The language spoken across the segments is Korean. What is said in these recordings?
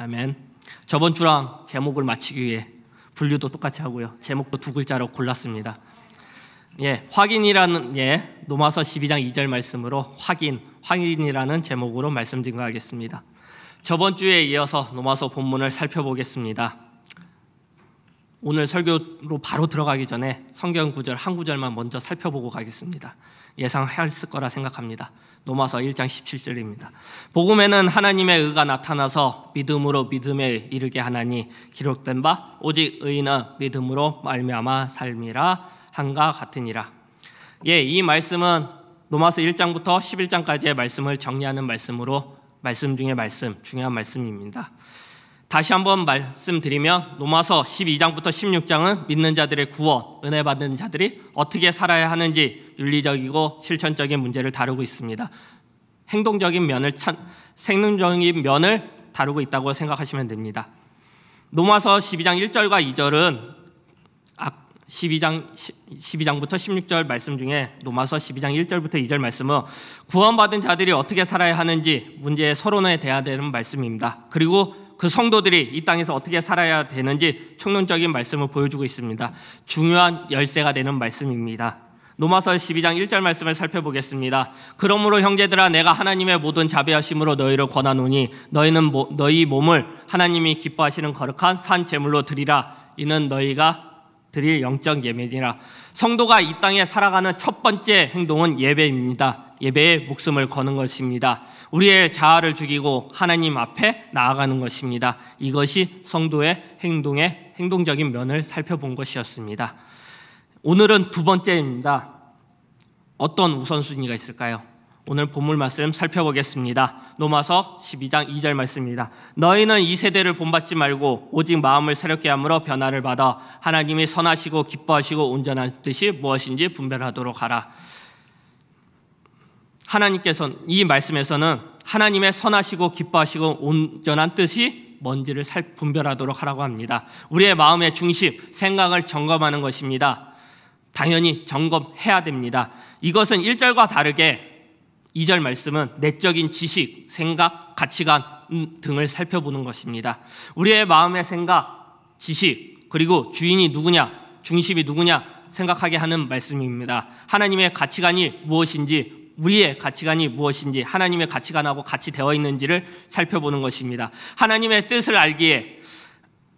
아멘. 저번 주랑 제목을 맞추기 위해 분류도 똑같이 하고요. 제목도 두 글자로 골랐습니다. 확인이라는 로마서 12장 2절 말씀으로 확인이라는 제목으로 말씀 증거하겠습니다. 저번 주에 이어서 로마서 본문을 살펴보겠습니다. 오늘 설교로 바로 들어가기 전에 성경 구절 한 구절만 먼저 살펴보고 가겠습니다. 예상했을 거라 생각합니다. 로마서 1장 17절입니다. 복음에는 하나님의 의가 나타나서 믿음으로 믿음에 이르게 하나니 기록된 바 오직 의인은 믿음으로 말미암아 삶이라 한가 같으니라. 이 말씀은 로마서 1장부터 11장까지의 말씀을 정리하는 말씀으로 말씀 중에 중요한 말씀입니다. 다시 한번 말씀드리면 로마서 12장부터 16장은 믿는 자들의 구원, 은혜 받는 자들이 어떻게 살아야 하는지 윤리적이고 실천적인 문제를 다루고 있습니다. 생능적인 면을 다루고 있다고 생각하시면 됩니다. 로마서 12장 1절과 2절은 12장부터 16절 말씀 중에 로마서 12장 1절부터 2절 말씀은 구원받은 자들이 어떻게 살아야 하는지 문제의 서론에 대해야 되는 말씀입니다. 그리고 그 성도들이 이 땅에서 어떻게 살아야 되는지 총론적인 말씀을 보여주고 있습니다. 중요한 열쇠가 되는 말씀입니다. 로마서 12장 1절 말씀을 살펴보겠습니다. 그러므로 형제들아 내가 하나님의 모든 자비하심으로 너희를 권하노니 너희는 너희 몸을 하나님이 기뻐하시는 거룩한 산 제물로 드리라. 이는 너희가 드릴 영적 예배니라. 성도가 이 땅에 살아가는 첫 번째 행동은 예배입니다. 예배에 목숨을 거는 것입니다. 우리의 자아를 죽이고 하나님 앞에 나아가는 것입니다. 이것이 성도의 행동적인 면을 살펴본 것이었습니다. 오늘은 두 번째입니다. 어떤 우선순위가 있을까요? 오늘 본문 말씀 살펴보겠습니다. 로마서 12장 2절 말씀입니다. 너희는 이 세대를 본받지 말고 오직 마음을 새롭게 함으로 변화를 받아 하나님이 선하시고 기뻐하시고 온전한 뜻이 무엇인지 분별하도록 하라. 하나님께서는 이 말씀에서는 하나님의 선하시고 기뻐하시고 온전한 뜻이 뭔지를 분별하도록 하라고 합니다. 우리의 마음의 중심, 생각을 점검하는 것입니다. 당연히 점검해야 됩니다. 이것은 1절과 다르게 2절 말씀은 내적인 지식, 생각, 가치관 등을 살펴보는 것입니다. 우리의 마음의 생각, 지식, 그리고 주인이 누구냐, 중심이 누구냐 생각하게 하는 말씀입니다. 하나님의 가치관이 무엇인지, 우리의 가치관이 무엇인지, 하나님의 가치관하고 같이 되어 있는지를 살펴보는 것입니다. 하나님의 뜻을 알기에,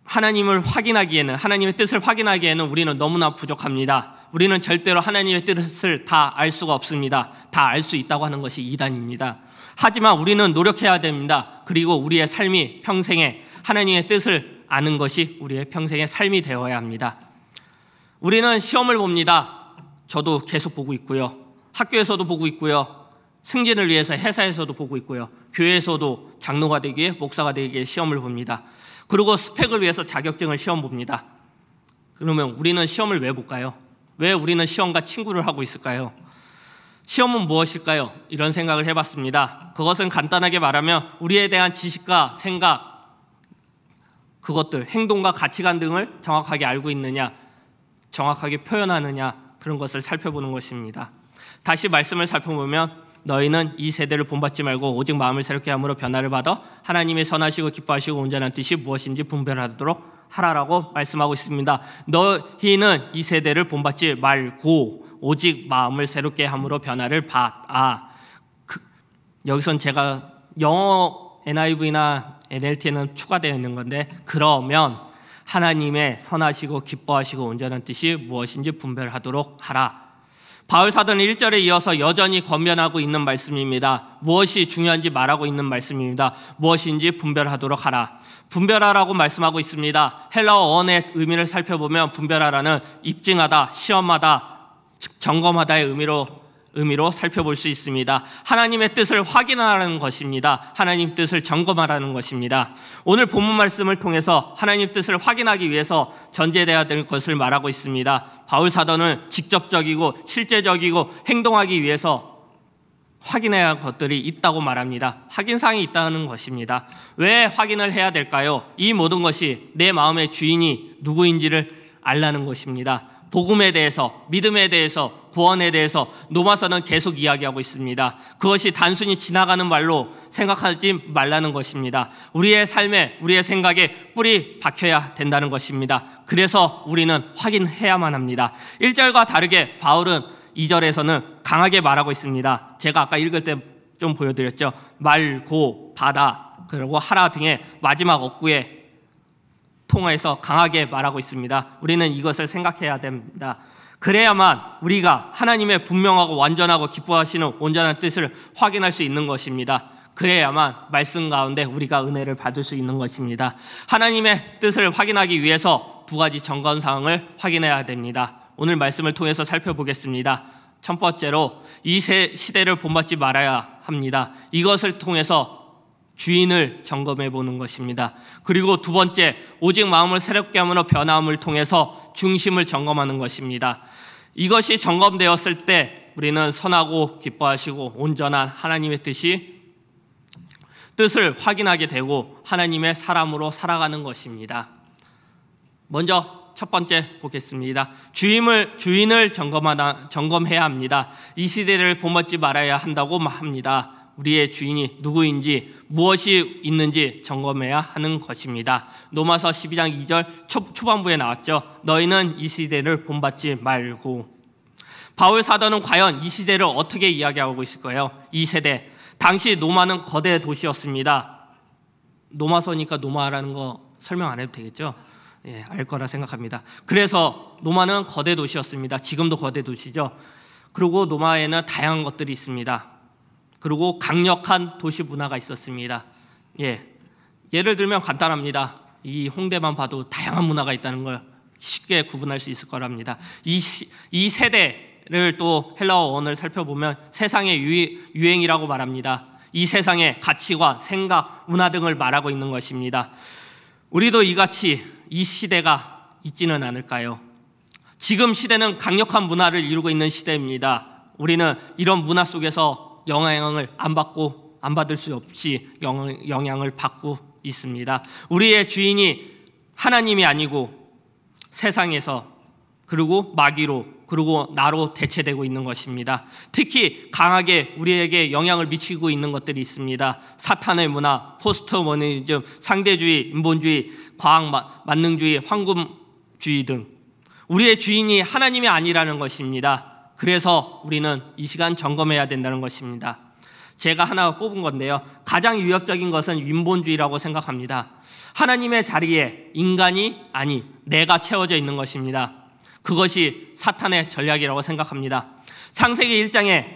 하나님의 뜻을 확인하기에는 우리는 너무나 부족합니다. 우리는 절대로 하나님의 뜻을 다 알 수가 없습니다. 다 알 수 있다고 하는 것이 이단입니다. 하지만 우리는 노력해야 됩니다. 그리고 우리의 삶이 평생에 하나님의 뜻을 아는 것이 우리의 평생의 삶이 되어야 합니다. 우리는 시험을 봅니다. 저도 계속 보고 있고요. 학교에서도 보고 있고요. 승진을 위해서 회사에서도 보고 있고요. 교회에서도 장로가 되기 위해, 목사가 되기 위해 시험을 봅니다. 그리고 스펙을 위해서 자격증을 시험 봅니다. 그러면 우리는 시험을 왜 볼까요? 왜 우리는 시험과 친구를 하고 있을까요? 시험은 무엇일까요? 이런 생각을 해봤습니다. 그것은 간단하게 말하면 우리에 대한 지식과 생각, 그것들, 행동과 가치관 등을 정확하게 알고 있느냐, 정확하게 표현하느냐, 그런 것을 살펴보는 것입니다. 다시 말씀을 살펴보면 너희는 이 세대를 본받지 말고 오직 마음을 새롭게 함으로 변화를 받아 하나님의 선하시고 기뻐하시고 온전한 뜻이 무엇인지 분별하도록 하라라고 말씀하고 있습니다. 너희는 이 세대를 본받지 말고 오직 마음을 새롭게 함으로 변화를 받아. 여기선 제가 영어 NIV나 NLT에는 추가되어 있는 건데, 그러면 하나님의 선하시고 기뻐하시고 온전한 뜻이 무엇인지 분별하도록 하라. 바울 사도는 1절에 이어서 여전히 권면하고 있는 말씀입니다. 무엇이 중요한지 말하고 있는 말씀입니다. 무엇인지 분별하도록 하라. 분별하라고 말씀하고 있습니다. 헬라어 어원의 의미를 살펴보면 분별하라는 입증하다, 시험하다, 점검하다의 의미로 살펴볼 수 있습니다. 하나님의 뜻을 확인하라는 것입니다. 하나님 뜻을 점검하라는 것입니다. 오늘 본문 말씀을 통해서 하나님 뜻을 확인하기 위해서 전제되어야 될 것을 말하고 있습니다. 바울 사도는 직접적이고 실제적이고 행동하기 위해서 확인해야 할 것들이 있다고 말합니다. 확인사항이 있다는 것입니다. 왜 확인을 해야 될까요? 이 모든 것이 내 마음의 주인이 누구인지를 알라는 것입니다. 복음에 대해서, 믿음에 대해서, 구원에 대해서 로마서는 계속 이야기하고 있습니다. 그것이 단순히 지나가는 말로 생각하지 말라는 것입니다. 우리의 삶에, 우리의 생각에 뿌리 박혀야 된다는 것입니다. 그래서 우리는 확인해야만 합니다. 1절과 다르게 바울은 2절에서는 강하게 말하고 있습니다. 제가 아까 읽을 때 좀 보여드렸죠. 말, 고, 바다, 그리고 하라 등의 마지막 어구에 통해서 강하게 말하고 있습니다. 우리는 이것을 생각해야 됩니다. 그래야만 우리가 하나님의 분명하고 완전하고 기뻐하시는 온전한 뜻을 확인할 수 있는 것입니다. 그래야만 말씀 가운데 우리가 은혜를 받을 수 있는 것입니다. 하나님의 뜻을 확인하기 위해서 두 가지 점검사항을 확인해야 됩니다. 오늘 말씀을 통해서 살펴보겠습니다. 첫 번째로 이 시대를 본받지 말아야 합니다. 이것을 통해서 주인을 점검해 보는 것입니다. 그리고 두 번째, 오직 마음을 새롭게 함으로 변화함을 통해서 중심을 점검하는 것입니다. 이것이 점검되었을 때 우리는 선하고 기뻐하시고 온전한 하나님의 뜻을 확인하게 되고 하나님의 사람으로 살아가는 것입니다. 먼저 첫 번째 보겠습니다. 주인을 점검해야 합니다. 이 시대를 본받지 말아야 한다고 합니다. 우리의 주인이 누구인지 무엇이 있는지 점검해야 하는 것입니다. 로마서 12장 2절 초반부에 나왔죠. 너희는 이 시대를 본받지 말고. 바울 사도는 과연 이 시대를 어떻게 이야기하고 있을까요? 이 세대, 당시 로마는 거대 도시였습니다. 로마서니까 로마라는 거 설명 안 해도 되겠죠? 예, 알 거라 생각합니다. 그래서 로마는 거대 도시였습니다. 지금도 거대 도시죠. 그리고 로마에는 다양한 것들이 있습니다. 그리고 강력한 도시 문화가 있었습니다. 예를 들면 간단합니다. 이 홍대만 봐도 다양한 문화가 있다는 걸 쉽게 구분할 수 있을 거랍니다. 이 세대를 또 헬라어 원을 살펴보면 세상의 유행이라고 말합니다. 이 세상의 가치관, 생각, 문화 등을 말하고 있는 것입니다. 우리도 이같이 이 시대가 있지는 않을까요? 지금 시대는 강력한 문화를 이루고 있는 시대입니다. 우리는 이런 문화 속에서 영향을 안 받을 수 없이 영향을 받고 있습니다. 우리의 주인이 하나님이 아니고 세상에서 그리고 마귀로 그리고 나로 대체되고 있는 것입니다. 특히 강하게 우리에게 영향을 미치고 있는 것들이 있습니다. 사탄의 문화, 포스트모더니즘, 상대주의, 인본주의, 과학 만능주의, 황금주의 등 우리의 주인이 하나님이 아니라는 것입니다. 그래서 우리는 이 시간 점검해야 된다는 것입니다. 제가 하나 뽑은 건데요. 가장 위협적인 것은 인본주의라고 생각합니다. 하나님의 자리에 인간이 아니 내가 채워져 있는 것입니다. 그것이 사탄의 전략이라고 생각합니다. 창세기 1장에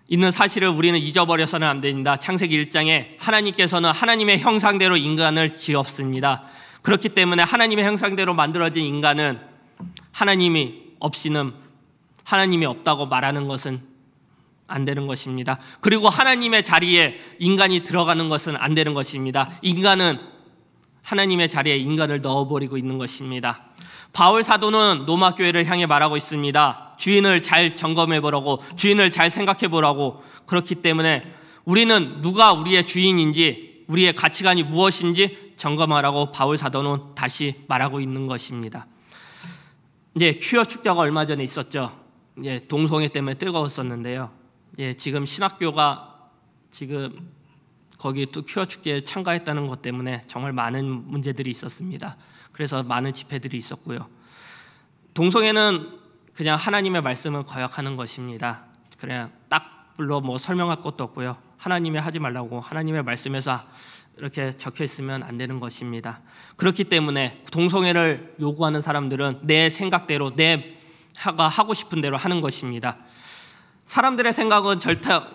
있는 사실을 우리는 잊어버려서는 안 됩니다. 창세기 1장에 하나님께서는 하나님의 형상대로 인간을 지었습니다. 그렇기 때문에 하나님의 형상대로 만들어진 인간은 하나님이 없다고 말하는 것은 안 되는 것입니다. 그리고 하나님의 자리에 인간이 들어가는 것은 안 되는 것입니다. 인간은 하나님의 자리에 인간을 넣어버리고 있는 것입니다. 바울 사도는 로마 교회를 향해 말하고 있습니다. 주인을 잘 점검해 보라고, 주인을 잘 생각해 보라고. 그렇기 때문에 우리는 누가 우리의 주인인지, 우리의 가치관이 무엇인지 점검하라고 바울 사도는 다시 말하고 있는 것입니다. 퀴어 축제가 얼마 전에 있었죠. 동성애 때문에 뜨거웠었는데요. 지금 신학교가 거기 또 퀴어 축제에 참가했다는 것 때문에 정말 많은 문제들이 있었습니다. 그래서 많은 집회들이 있었고요. 동성애는 그냥 하나님의 말씀을 거역하는 것입니다. 그냥 딱 불러 설명할 것도 없고요. 하나님이 하지 말라고 하나님의 말씀에서 이렇게 적혀 있으면 안 되는 것입니다. 그렇기 때문에 동성애를 요구하는 사람들은 내 생각대로 내가 하고 싶은 대로 하는 것입니다. 사람들의 생각은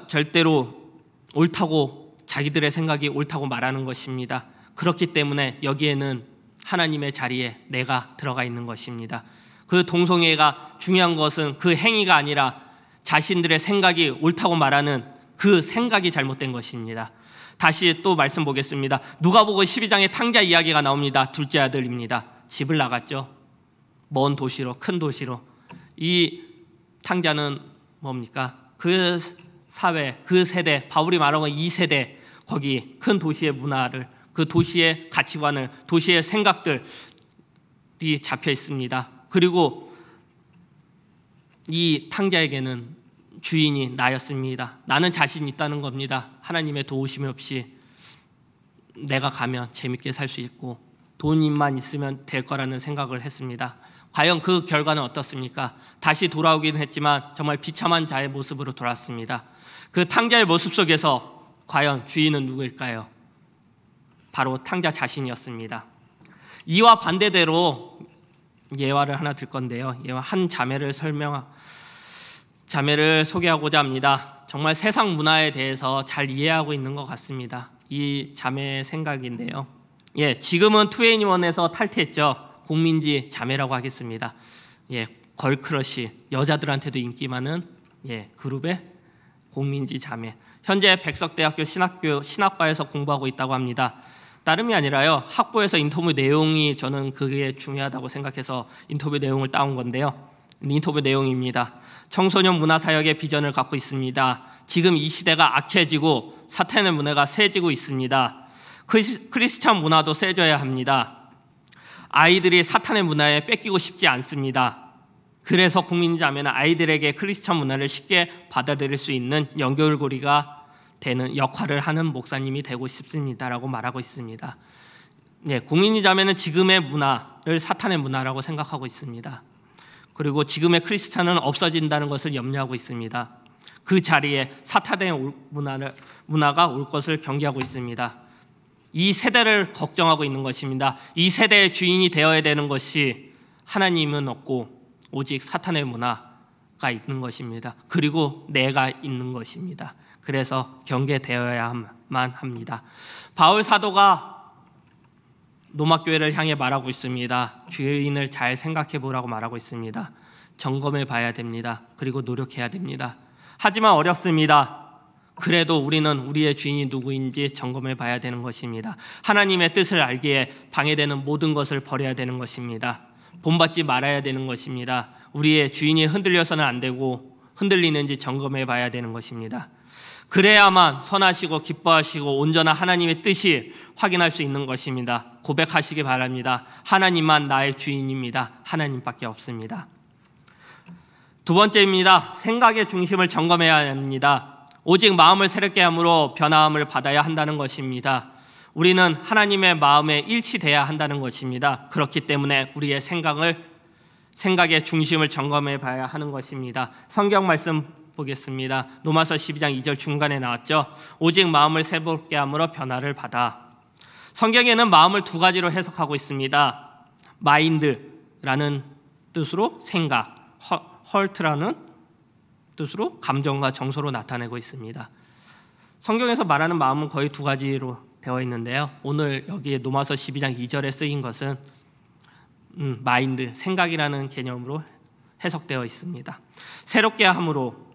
절대로 옳다고, 자기들의 생각이 옳다고 말하는 것입니다. 그렇기 때문에 여기에는 하나님의 자리에 내가 들어가 있는 것입니다. 그 동성애가 중요한 것은 그 행위가 아니라 자신들의 생각이 옳다고 말하는 그 생각이 잘못된 것입니다. 다시 또 말씀 보겠습니다. 누가복음 12장에 탕자 이야기가 나옵니다. 둘째 아들입니다. 집을 나갔죠. 먼 도시로, 큰 도시로. 이 탕자는 뭡니까? 그 사회, 그 세대, 바울이 말하는 이 세대, 거기 큰 도시의 문화를, 그 도시의 가치관을, 도시의 생각들이 잡혀 있습니다. 그리고 이 탕자에게는 주인이 나였습니다. 나는 자신 있다는 겁니다. 하나님의 도우심이 없이 내가 가면 재밌게 살 수 있고 돈만 있으면 될 거라는 생각을 했습니다. 과연 그 결과는 어떻습니까? 다시 돌아오긴 했지만 정말 비참한 자의 모습으로 돌아왔습니다. 그 탕자의 모습 속에서 과연 주인은 누구일까요? 바로 탕자 자신이었습니다. 이와 반대대로 예화를 하나 들 건데요. 예화 한 자매를 소개하고자 합니다. 정말 세상 문화에 대해서 잘 이해하고 있는 것 같습니다. 이 자매의 생각인데요. 지금은 2NE1에서 탈퇴했죠. 공민지 자매라고 하겠습니다. 걸크러쉬, 여자들한테도 인기 많은 그룹의 공민지 자매. 현재 백석대학교 신학과에서 공부하고 있다고 합니다. 다름이 아니라요, 학부에서 인터뷰 내용이 저는 그게 중요하다고 생각해서 인터뷰 내용을 따온 건데요. 인터뷰 내용입니다. 청소년 문화사역의 비전을 갖고 있습니다. 지금 이 시대가 악해지고 사탄의 문화가 세지고 있습니다. 크리스찬 문화도 세져야 합니다. 아이들이 사탄의 문화에 뺏기고 싶지 않습니다. 그래서 국민자매는 아이들에게 크리스찬 문화를 쉽게 받아들일 수 있는 연결고리가 되는 역할을 하는 목사님이 되고 싶습니다라고 말하고 있습니다. 국민자매는 지금의 문화를 사탄의 문화라고 생각하고 있습니다. 그리고 지금의 크리스찬은 없어진다는 것을 염려하고 있습니다. 그 자리에 사탄의 문화가 올 것을 경계하고 있습니다. 이 세대를 걱정하고 있는 것입니다. 이 세대의 주인이 되어야 되는 것이 하나님은 없고 오직 사탄의 문화가 있는 것입니다. 그리고 내가 있는 것입니다. 그래서 경계되어야만 합니다. 바울 사도가 로마 교회를 향해 말하고 있습니다. 주인을 잘 생각해 보라고 말하고 있습니다. 점검해 봐야 됩니다. 그리고 노력해야 됩니다. 하지만 어렵습니다. 그래도 우리는 우리의 주인이 누구인지 점검해 봐야 되는 것입니다. 하나님의 뜻을 알기에 방해되는 모든 것을 버려야 되는 것입니다. 본받지 말아야 되는 것입니다. 우리의 주인이 흔들려서는 안 되고 흔들리는지 점검해 봐야 되는 것입니다. 그래야만 선하시고 기뻐하시고 온전한 하나님의 뜻이 확인할 수 있는 것입니다. 고백하시기 바랍니다. 하나님만 나의 주인입니다. 하나님밖에 없습니다. 두 번째입니다. 생각의 중심을 점검해야 합니다. 오직 마음을 새롭게 함으로 변화함을 받아야 한다는 것입니다. 우리는 하나님의 마음에 일치돼야 한다는 것입니다. 그렇기 때문에 우리의 생각의 중심을 점검해 봐야 하는 것입니다. 성경 말씀 보겠습니다. 로마서 12장 2절 중간에 나왔죠. 오직 마음을 새롭게 함으로 변화를 받아. 성경에는 마음을 두 가지로 해석하고 있습니다. 마인드라는 뜻으로 생각, 헐트라는 뜻으로 감정과 정서로 나타내고 있습니다. 성경에서 말하는 마음은 거의 두 가지로 되어 있는데요. 오늘 여기에 로마서 12장 2절에 쓰인 것은 마인드, 생각이라는 개념으로 해석되어 있습니다. 새롭게 함으로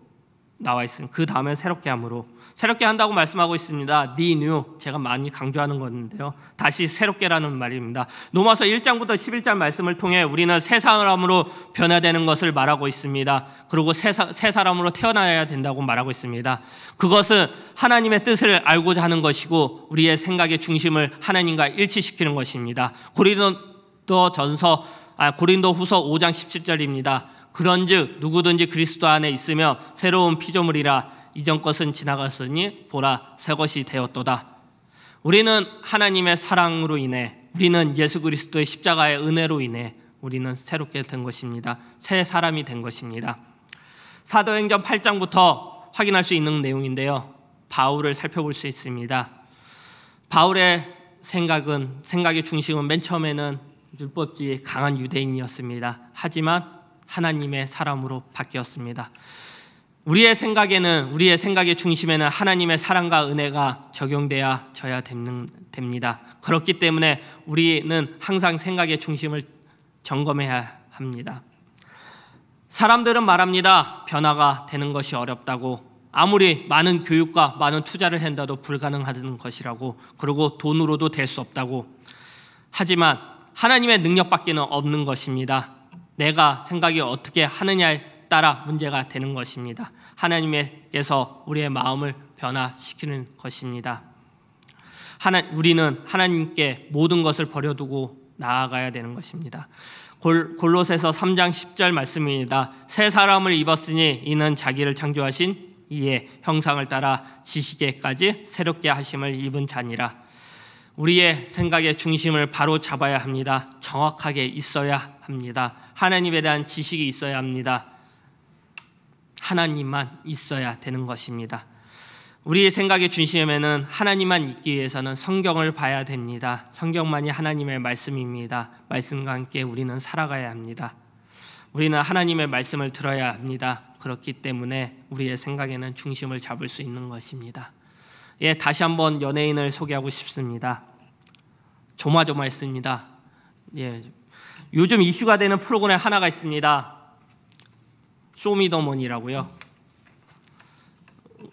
나와 있습니다. 그 다음에 새롭게 함으로, 새롭게 한다고 말씀하고 있습니다. renew, 제가 많이 강조하는 건데요. 다시 새롭게라는 말입니다. 로마서 1장부터 11장 말씀을 통해 우리는 새 사람으로 변화되는 것을 말하고 있습니다. 그리고 새 사람으로 태어나야 된다고 말하고 있습니다. 그것은 하나님의 뜻을 알고자 하는 것이고 우리의 생각의 중심을 하나님과 일치시키는 것입니다. 고린도후서 5장 17절입니다. 그런즉 누구든지 그리스도 안에 있으며 새로운 피조물이라 이전 것은 지나갔으니 보라 새 것이 되었도다. 우리는 하나님의 사랑으로 인해, 우리는 예수 그리스도의 십자가의 은혜로 인해 우리는 새롭게 된 것입니다. 새 사람이 된 것입니다. 사도행전 8장부터 확인할 수 있는 내용인데요. 바울을 살펴볼 수 있습니다. 바울의 생각의 중심은 맨 처음에는 율법주의 강한 유대인이었습니다. 하지만 하나님의 사람으로 바뀌었습니다. 우리의 생각의 중심에는 하나님의 사랑과 은혜가 적용되어야 됩니다. 그렇기 때문에 우리는 항상 생각의 중심을 점검해야 합니다. 사람들은 말합니다. 변화가 되는 것이 어렵다고, 아무리 많은 교육과 많은 투자를 한다도 불가능한 것이라고, 그리고 돈으로도 될 수 없다고. 하지만 하나님의 능력밖에는 없는 것입니다. 내가 생각이 어떻게 하느냐에 따라 문제가 되는 것입니다. 하나님께서 우리의 마음을 변화시키는 것입니다. 우리는 하나님께 모든 것을 버려두고 나아가야 되는 것입니다. 골로새서 3장 10절 말씀입니다. 새 사람을 입었으니 이는 자기를 창조하신 이의 형상을 따라 지식에까지 새롭게 하심을 입은 자니라. 우리의 생각의 중심을 바로 잡아야 합니다. 정확하게 있어야 합니다. 하나님에 대한 지식이 있어야 합니다. 하나님만 있어야 되는 것입니다. 우리의 생각의 중심에는 하나님만 있기 위해서는 성경을 봐야 됩니다. 성경만이 하나님의 말씀입니다. 말씀과 함께 우리는 살아가야 합니다. 우리는 하나님의 말씀을 들어야 합니다. 그렇기 때문에 우리의 생각에는 중심을 잡을 수 있는 것입니다. 다시 한번 연예인을 소개하고 싶습니다. 조마조마했습니다. 요즘 이슈가 되는 프로그램 하나가 있습니다. 쇼미더머니라고요.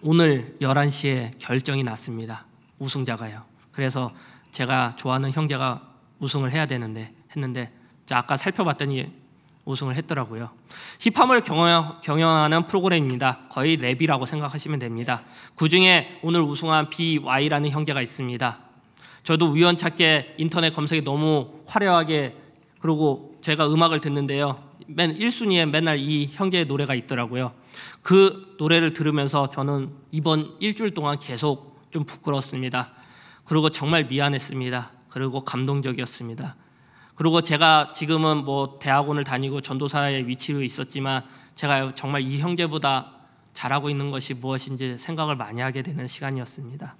오늘 11시에 결정이 났습니다. 우승자가요. 그래서 제가 좋아하는 형제가 우승을 해야 되는데 했는데 아까 살펴봤더니 우승을 했더라고요. 힙합을 경영하는 프로그램입니다. 거의 랩이라고 생각하시면 됩니다. 그중에 오늘 우승한 BY라는 형제가 있습니다. 저도 우연찮게 인터넷 검색에 너무 화려하게 그리고 제가 음악을 듣는데요. 1순위에 맨날 이 형제의 노래가 있더라고요. 그 노래를 들으면서 저는 이번 일주일 동안 계속 좀 부끄러웠습니다. 그리고 정말 미안했습니다. 그리고 감동적이었습니다. 그리고 제가 지금은 대학원을 다니고 전도사의 위치에 있었지만 제가 정말 이 형제보다 잘하고 있는 것이 무엇인지 생각을 많이 하게 되는 시간이었습니다.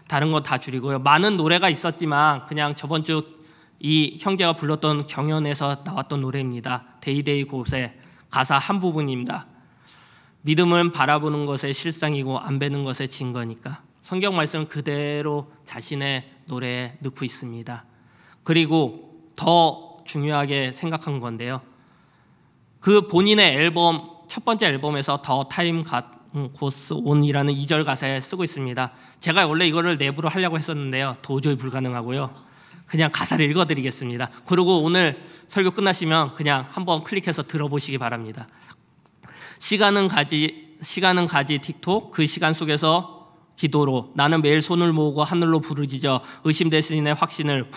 다른 건 다 줄이고요. 많은 노래가 있었지만 그냥 저번 주 이 형제가 불렀던 경연에서 나왔던 노래입니다. 데이데이 곳의 가사 한 부분입니다. 믿음은 바라보는 것의 실상이고 안 뵈는 것의 증거니까. 성경 말씀 그대로 자신의 노래에 넣고 있습니다. 그리고 더 중요하게 생각한 건데요. 그 본인의 앨범 첫 번째 앨범에서 더 타임 고스 온이라는 2절 가사에 쓰고 있습니다. 제가 원래 이거를 랩으로 하려고 했었는데요. 도저히 불가능하고요. 그냥 가사를 읽어드리겠습니다. 그리고 오늘 설교 끝나시면 그냥 한번 클릭해서 들어보시기 바랍니다. 시간은 가지 틱톡 그 시간 속에서 기도로 나는 매일 손을 모으고 하늘로 부르짖어 의심 대신의 확신을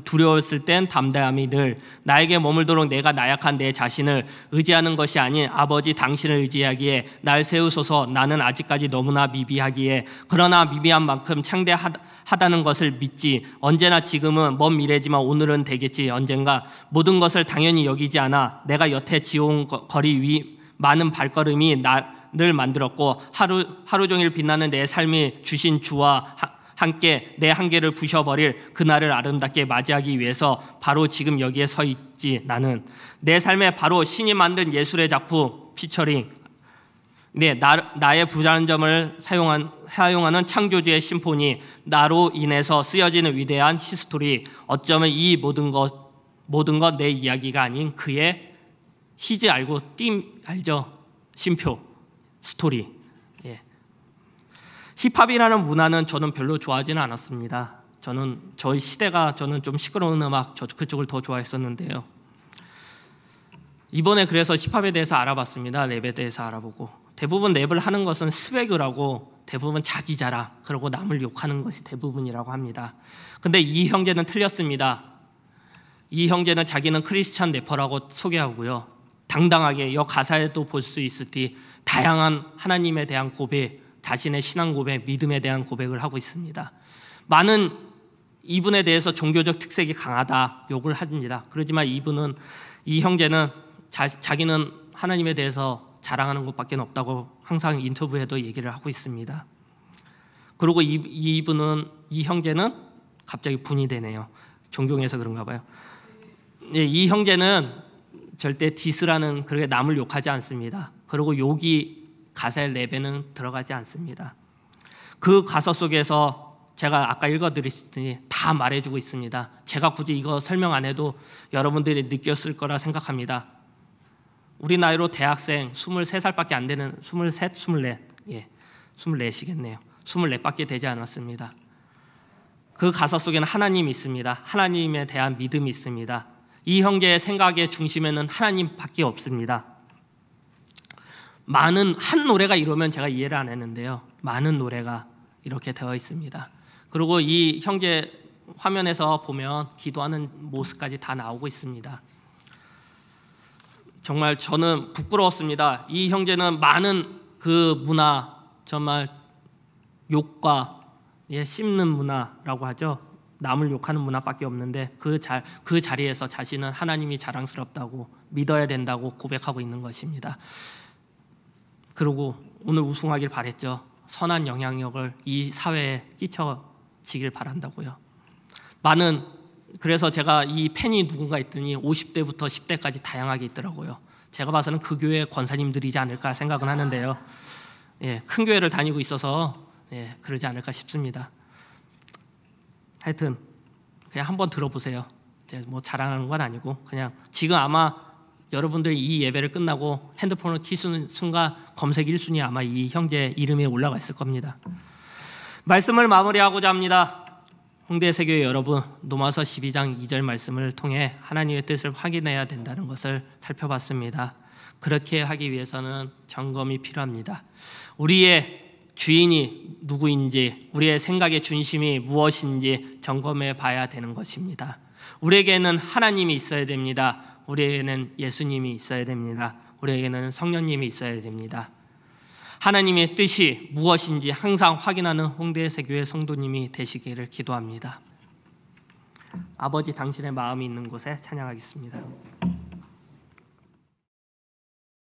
두려웠을 땐 담대함이 늘 나에게 머물도록 내가 나약한 내 자신을 의지하는 것이 아닌 아버지 당신을 의지하기에 날 세우소서. 나는 아직까지 너무나 미비하기에 그러나 미비한 만큼 창대하다는 것을 믿지. 언제나 지금은 먼 미래지만 오늘은 되겠지. 언젠가 모든 것을 당연히 여기지 않아 내가 여태 지어온 거리 위 많은 발걸음이 나를 만들었고 하루 종일 빛나는 내 삶이 주신 주와 함께 내 한계를 부셔버릴 그날을 아름답게 맞이하기 위해서 바로 지금 여기에 서 있지. 나는 내 삶에 바로 신이 만든 예술의 작품 피처링 나의 불안점을 사용하는 창조주의 심포니 나로 인해서 쓰여지는 위대한 히스토리. 어쩌면 이 모든 것 내 이야기가 아닌 그의 시즈 알고 띵 알죠? 심표 스토리. 힙합이라는 문화는 저는 별로 좋아하지는 않았습니다. 저희 시대가 저는 좀 시끄러운 음악 그쪽을 더 좋아했었는데요. 이번에 그래서 힙합에 대해서 알아봤습니다. 랩에 대해서 알아보고 대부분 랩을 하는 것은 스웨그라고 대부분 자기 자랑 그리고 남을 욕하는 것이 대부분이라고 합니다. 근데 이 형제는 틀렸습니다. 이 형제는 자기는 크리스찬 래퍼라고 소개하고요. 당당하게 이 가사에도 볼 수 있을지 다양한 하나님에 대한 고백, 자신의 신앙 고백, 믿음에 대한 고백을 하고 있습니다. 많은 이분에 대해서 종교적 특색이 강하다 욕을 합니다. 그렇지만 이 형제는 자기는 하나님에 대해서 자랑하는 것밖에 없다고 항상 인터뷰에도 얘기를 하고 있습니다. 그리고 이 형제는 갑자기 분이 되네요. 존경해서 그런가 봐요. 이 형제는 절대 디스라는 그렇게 남을 욕하지 않습니다. 그리고 욕이 가사의 랩에는 들어가지 않습니다. 그 가사 속에서 제가 아까 읽어드렸으니 다 말해주고 있습니다. 제가 굳이 이거 설명 안 해도 여러분들이 느꼈을 거라 생각합니다. 우리 나이로 대학생 23살밖에 안 되는 23, 24, 24이겠네요. 24밖에 되지 않았습니다. 그 가사 속에는 하나님이 있습니다. 하나님에 대한 믿음이 있습니다. 이 형제의 생각의 중심에는 하나님밖에 없습니다. 한 노래가 이러면 제가 이해를 안 했는데요. 많은 노래가 이렇게 되어 있습니다. 그리고 이 형제 화면에서 보면 기도하는 모습까지 다 나오고 있습니다. 정말 저는 부끄러웠습니다. 이 형제는 많은 그 문화, 정말 욕과 씹는 문화라고 하죠. 남을 욕하는 문화밖에 없는데 그 자리에서 자신은 하나님이 자랑스럽다고 믿어야 된다고 고백하고 있는 것입니다. 그리고 오늘 우승하길 바랬죠. 선한 영향력을 이 사회에 끼쳐지길 바란다고요. 그래서 제가 이 팬이 누군가 했더니 50대부터 10대까지 다양하게 있더라고요. 제가 봐서는 그 교회 권사님들이지 않을까 생각은 하는데요. 큰 교회를 다니고 있어서 그러지 않을까 싶습니다. 하여튼 그냥 한번 들어보세요. 제가 뭐 자랑하는 건 아니고 그냥 지금 아마 여러분들이 이 예배를 끝나고 핸드폰을 키는 순간 검색 1순위 아마 이 형제 이름이 올라가 있을 겁니다. 말씀을 마무리하고자 합니다. 홍대세교회 여러분, 로마서 12장 2절 말씀을 통해 하나님의 뜻을 확인해야 된다는 것을 살펴봤습니다. 그렇게 하기 위해서는 점검이 필요합니다. 우리의 주인이 누구인지, 우리의 생각의 중심이 무엇인지 점검해 봐야 되는 것입니다. 우리에게는 하나님이 있어야 됩니다. 우리에게는 예수님이 있어야 됩니다. 우리에게는 성령님이 있어야 됩니다. 하나님의 뜻이 무엇인지 항상 확인하는 홍대세교회 성도님이 되시기를 기도합니다. 아버지, 당신의 마음이 있는 곳에 찬양하겠습니다.